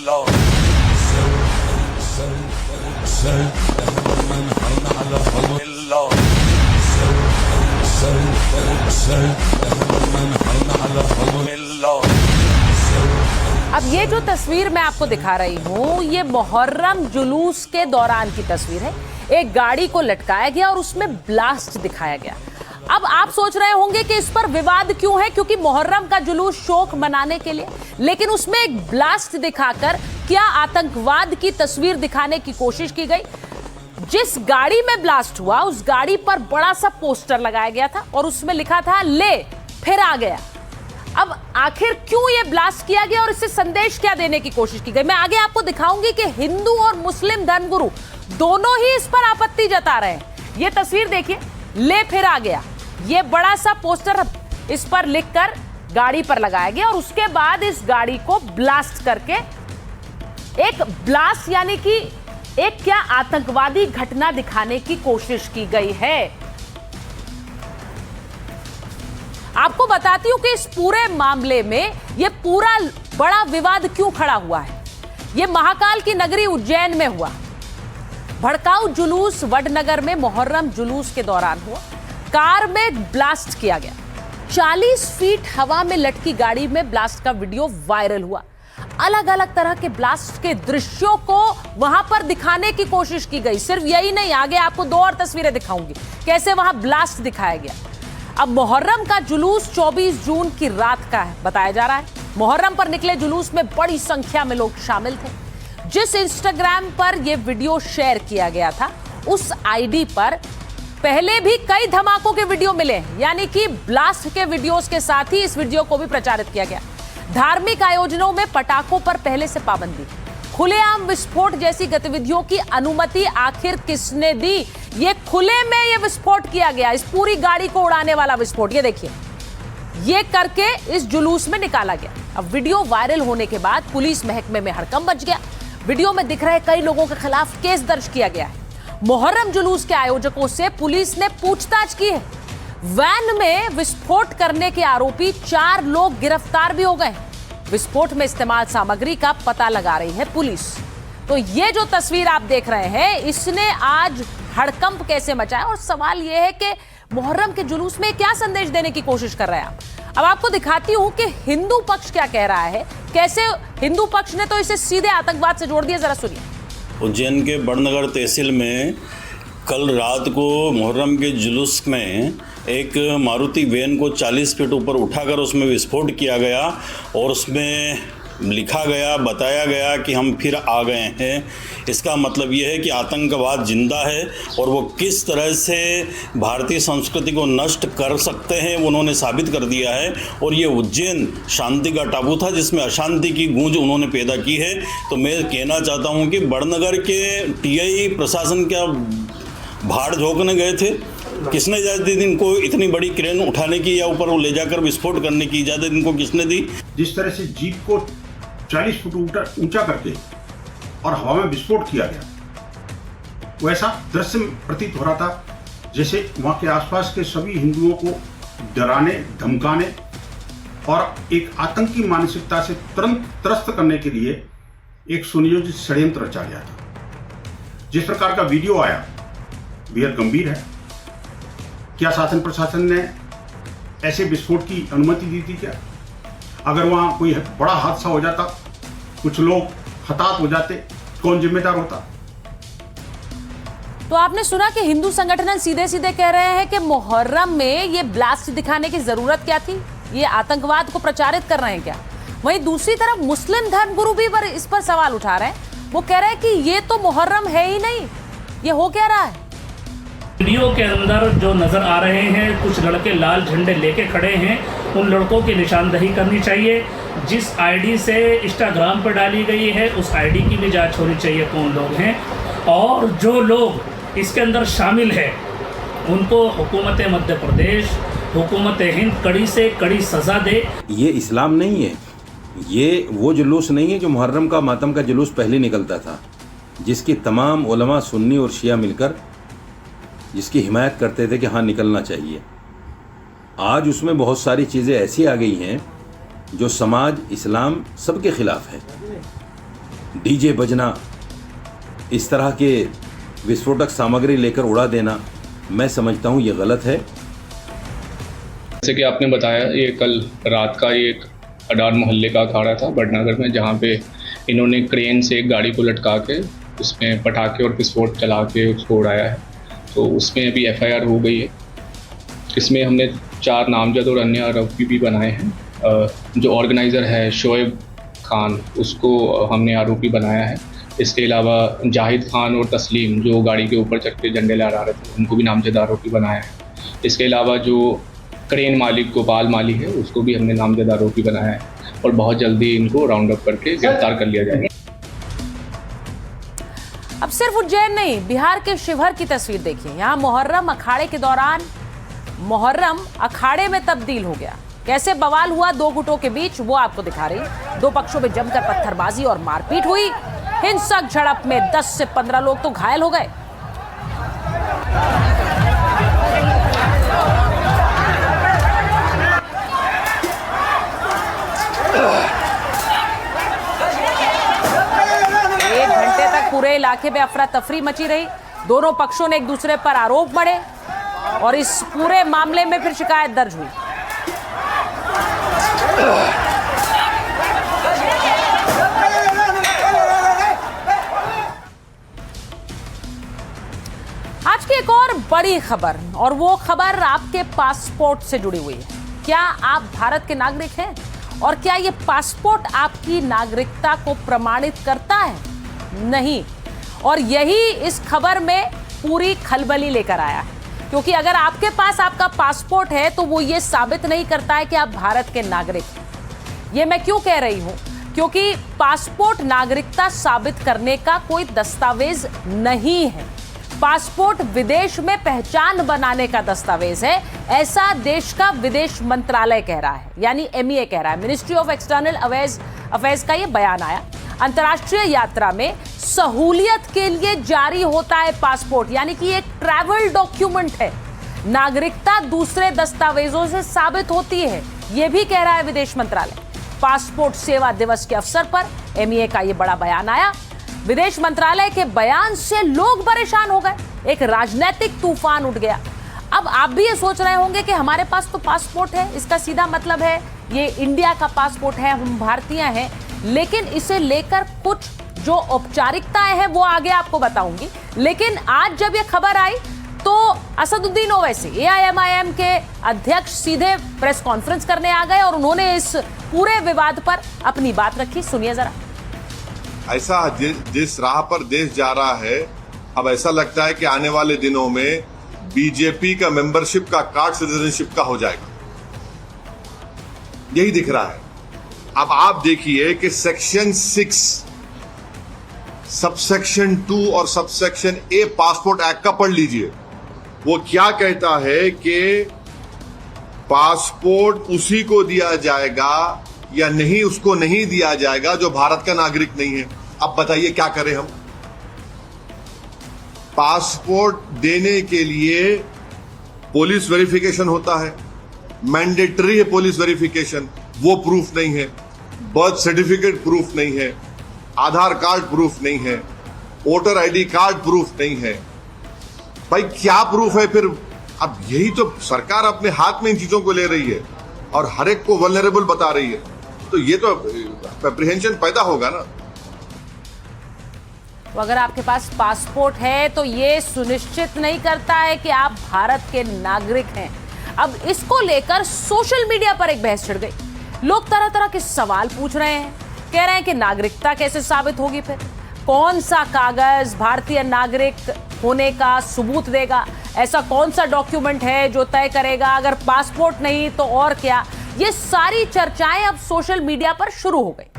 अब ये जो तस्वीर मैं आपको दिखा रही हूँ, ये मुहर्रम जुलूस के दौरान की तस्वीर है। एक गाड़ी को लटकाया गया और उसमें ब्लास्ट दिखाया गया। अब आप सोच रहे होंगे कि इस पर विवाद क्यों है, क्योंकि मुहर्रम का जुलूस शोक मनाने के लिए, लेकिन उसमें एक ब्लास्ट दिखाकर क्या आतंकवाद की तस्वीर दिखाने की कोशिश की गई। जिस गाड़ी में ब्लास्ट हुआ उस गाड़ी पर बड़ा सा पोस्टर लगाया गया था और उसमें लिखा था ले फिर आ गया। अब आखिर क्यों यह ब्लास्ट किया गया और इससे संदेश क्या देने की कोशिश की गई, मैं आगे आपको दिखाऊंगी कि हिंदू और मुस्लिम धर्मगुरु दोनों ही इस पर आपत्ति जता रहे हैं। यह तस्वीर देखिए, ले फिर आ गया, यह बड़ा सा पोस्टर इस पर लिखकर गाड़ी पर लगाया गया और उसके बाद इस गाड़ी को ब्लास्ट करके एक ब्लास्ट यानी कि एक क्या आतंकवादी घटना दिखाने की कोशिश की गई है। आपको बताती हूं कि इस पूरे मामले में यह पूरा बड़ा विवाद क्यों खड़ा हुआ है। यह महाकाल की नगरी उज्जैन में हुआ। भड़काऊ जुलूस वडनगर में मुहर्रम जुलूस के दौरान हुआ। कार में ब्लास्ट किया गया। 40 फीट हवा में लटकी गाड़ी में ब्लास्ट का वीडियो वायरल हुआ। अलग अलग तरह के ब्लास्ट के दृश्यों को वहां पर दिखाने की कोशिश की गई। सिर्फ यही नहीं, आगे आपको 2 और तस्वीरें दिखाऊंगी कैसे वहां ब्लास्ट दिखाया गया। अब मुहर्रम का जुलूस 24 जून की रात का है बताया जा रहा है। मुहर्रम पर निकले जुलूस में बड़ी संख्या में लोग शामिल थे। जिस इंस्टाग्राम पर यह वीडियो शेयर किया गया था उस आईडी पर पहले भी कई धमाकों के वीडियो मिले, यानी कि ब्लास्ट के वीडियोस के साथ ही इस वीडियो को भी प्रचारित किया गया। धार्मिक आयोजनों में पटाखों पर पहले से पाबंदी, खुलेआम विस्फोट जैसी गतिविधियों की अनुमति आखिर किसने दी। ये खुले में ये विस्फोट किया गया, इस पूरी गाड़ी को उड़ाने वाला विस्फोट, ये देखिए, ये करके इस जुलूस में निकाला गया। अब वीडियो वायरल होने के बाद पुलिस महकमे में हड़कंप मच गया। वीडियो में दिख रहे कई लोगों के खिलाफ केस दर्ज किया गया है। मुहर्रम जुलूस के आयोजकों से पुलिस ने पूछताछ की है। वैन में विस्फोट करने के आरोपी 4 लोग गिरफ्तार भी हो गए। विस्फोट में इस्तेमाल सामग्री का पता लगा रही है पुलिस। तो ये जो तस्वीर आप देख रहे हैं, इसने आज हड़कंप कैसे मचाया, और सवाल यह है कि मुहर्रम के जुलूस में क्या संदेश देने की कोशिश कर रहे हैं आप। अब आपको दिखाती हूं कि हिंदू पक्ष क्या कह रहा है, कैसे हिंदू पक्ष ने तो इसे सीधे आतंकवाद से जोड़ दिया। जरा सुनिए। उज्जैन के बड़नगर तहसील में कल रात को मुहर्रम के जुलूस में एक मारुति वैन को 40 फीट ऊपर उठाकर उसमें विस्फोट किया गया और उसमें लिखा गया, बताया गया कि हम फिर आ गए हैं। इसका मतलब ये है कि आतंकवाद जिंदा है और वो किस तरह से भारतीय संस्कृति को नष्ट कर सकते हैं उन्होंने साबित कर दिया है। और ये उज्जैन शांति का टापू था जिसमें अशांति की गूंज उन्होंने पैदा की है। तो मैं कहना चाहता हूँ कि बड़नगर के टीआई प्रशासन क्या भाड़ झोंकने गए थे? किसने इजाज़त दी इनको इतनी बड़ी क्रेन उठाने की या ऊपर ले जाकर विस्फोट करने की इजाज़त इनको किसने दी? जिस तरह से जीप को 40 फुट ऊंचा करके और हवा में विस्फोट किया गया, वैसा दृश्य प्रतीत हो रहा था जैसे वहाँ के आसपास के सभी हिंदुओं को डराने, धमकाने और एक आतंकी मानसिकता से तुरंत त्रस्त करने के लिए एक सुनियोजित षड्यंत्र रचा गया था। जिस प्रकार का वीडियो आया बेहद गंभीर है। क्या शासन प्रशासन ने ऐसे विस्फोट की अनुमति दी थी क्या? अगर वहाँ कोई बड़ा हादसा हो जाता, कुछ लोग हताहत हो जाते, कौन जिम्मेदार होता? तो आपने सुना कि हिंदू संगठन सीधे सीधे कह रहे हैं कि मुहर्रम में ये ब्लास्ट दिखाने की जरूरत क्या थी, ये आतंकवाद को प्रचारित कर रहे हैं क्या। वहीं दूसरी तरफ मुस्लिम धर्मगुरु भी इस पर सवाल उठा रहे हैं। वो कह रहे हैं कि ये तो मुहर्रम है ही नहीं, ये हो क्या रहा है। वीडियो के अंदर जो नजर आ रहे हैं, कुछ लड़के लाल झंडे लेके खड़े हैं, उन लड़कों की निशानदही करनी चाहिए। जिस आईडी से इंस्टाग्राम पर डाली गई है उस आईडी की भी जांच होनी चाहिए कौन लोग हैं, और जो लोग इसके अंदर शामिल है उनको हुकूमत मध्य प्रदेश, हुकूमत हिंद कड़ी से कड़ी सज़ा दे। ये इस्लाम नहीं है, ये वो जुलूस नहीं है जो मुहर्रम का मातम का जुलूस पहले निकलता था, जिसकी तमाम उलमा सुन्नी और शिया मिलकर जिसकी हिमायत करते थे कि हाँ निकलना चाहिए। आज उसमें बहुत सारी चीज़ें ऐसी आ गई हैं जो समाज, इस्लाम सबके खिलाफ है। डीजे बजना, इस तरह के विस्फोटक सामग्री लेकर उड़ा देना, मैं समझता हूँ ये गलत है। जैसे कि आपने बताया, ये कल रात का ये एक अडार मोहल्ले का अखाड़ा था बड़नगर में, जहाँ पे इन्होंने क्रेन से एक गाड़ी को लटका के उसमें पटाखे और विस्फोट चला के उसको उड़ाया है। तो उसमें अभी FIR हो गई है। इसमें हमने 4 नामजद और अन्य आरोपी भी बनाए हैं। जो ऑर्गेनाइज़र है शोएब खान, उसको हमने आरोपी बनाया है। इसके अलावा जाहिद खान और तस्लीम, जो गाड़ी के ऊपर चढ़ के झंडे लहरा रहे थे, उनको भी नामजद आरोपी बनाया है। इसके अलावा जो क्रेन मालिक गोपाल माली है, उसको भी हमने नामजद आरोपी बनाया है और बहुत जल्दी इनको राउंड अप करके गिरफ्तार कर लिया जाएगा। अब सिर्फ उज्जैन नहीं, बिहार के शिवहर की तस्वीर देखिए। यहाँ मुहर्रम अखाड़े के दौरान मुहर्रम अखाड़े में तब्दील हो गया। कैसे बवाल हुआ 2 गुटों के बीच, वो आपको दिखा रही। 2 पक्षों में जमकर पत्थरबाजी और मारपीट हुई। हिंसक झड़प में 10 से 15 लोग तो घायल हो गए। एक घंटे तक पूरे इलाके में अफरा तफरी मची रही। दोनों पक्षों ने एक दूसरे पर आरोप मढ़े और इस पूरे मामले में फिर शिकायत दर्ज हुई। आज की एक और बड़ी खबर, और वो खबर आपके पासपोर्ट से जुड़ी हुई है। क्या आप भारत के नागरिक हैं और क्या ये पासपोर्ट आपकी नागरिकता को प्रमाणित करता है? नहीं। और यही इस खबर में पूरी खलबली लेकर आया है, क्योंकि अगर आपके पास आपका पासपोर्ट है तो वो ये साबित नहीं करता है कि आप भारत के नागरिक हैं। ये मैं क्यों कह रही हूं? क्योंकि पासपोर्ट नागरिकता साबित करने का कोई दस्तावेज नहीं है। पासपोर्ट विदेश में पहचान बनाने का दस्तावेज है, ऐसा देश का विदेश मंत्रालय कह रहा है, यानी MEA कह रहा है। मिनिस्ट्री ऑफ एक्सटर्नल अफेयर्स का ये बयान आया। अंतर्राष्ट्रीय यात्रा में सहूलियत के लिए जारी होता है पासपोर्ट, यानी कि एक ट्रैवल डॉक्यूमेंट है। नागरिकता दूसरे दस्तावेजों से साबित होती है, यह भी कह रहा है विदेश मंत्रालय। पासपोर्ट सेवा दिवस के अवसर पर MEA का यह बड़ा बयान आया। विदेश मंत्रालय के बयान से लोग परेशान हो गए, एक राजनीतिक तूफान उठ गया। अब आप भी ये सोच रहे होंगे कि हमारे पास तो पासपोर्ट है, इसका सीधा मतलब है ये इंडिया का पासपोर्ट है, हम भारतीय हैं। लेकिन इसे लेकर कुछ जो औपचारिकताएं हैं वो आगे आपको बताऊंगी। लेकिन आज जब ये खबर आई तो असदुद्दीन ओवैसी AIMIM के अध्यक्ष सीधे प्रेस कॉन्फ्रेंस करने आ गए और उन्होंने इस पूरे विवाद पर अपनी बात रखी। सुनिए जरा। ऐसा जिस राह पर देश जा रहा है, अब ऐसा लगता है कि आने वाले दिनों में बीजेपी का मेंबरशिप का कार्ड सिटीजनशिप का हो जाएगा, यही दिख रहा है। अब आप देखिए कि सेक्शन 6 सबसेक्शन 2 और सबसेक्शन A पासपोर्ट एक्ट का पढ़ लीजिए। वो क्या कहता है कि पासपोर्ट उसी को दिया जाएगा या नहीं, उसको नहीं दिया जाएगा जो भारत का नागरिक नहीं है। अब बताइए क्या करें हम? पासपोर्ट देने के लिए पुलिस वेरिफिकेशन होता है, मैंडेटरी है पुलिस वेरिफिकेशन, वो प्रूफ नहीं है। बर्थ सर्टिफिकेट प्रूफ नहीं है, आधार कार्ड प्रूफ नहीं है, वोटर ID कार्ड प्रूफ नहीं है। भाई क्या प्रूफ है फिर? अब यही तो सरकार अपने हाथ में इन चीजों को ले रही है और हर एक को वल्नरेबल बता रही है, तो ये तो एप्रीहेंशन पैदा होगा ना। तो अगर आपके पास पासपोर्ट है तो ये सुनिश्चित नहीं करता है कि आप भारत के नागरिक हैं। अब इसको लेकर सोशल मीडिया पर एक बहस छिड़ गई। लोग तरह तरह के सवाल पूछ रहे हैं, कह रहे हैं कि नागरिकता कैसे साबित होगी, फिर कौन सा कागज भारतीय नागरिक होने का सबूत देगा, ऐसा कौन सा डॉक्यूमेंट है जो तय करेगा, अगर पासपोर्ट नहीं तो और क्या। ये सारी चर्चाएं अब सोशल मीडिया पर शुरू हो गई।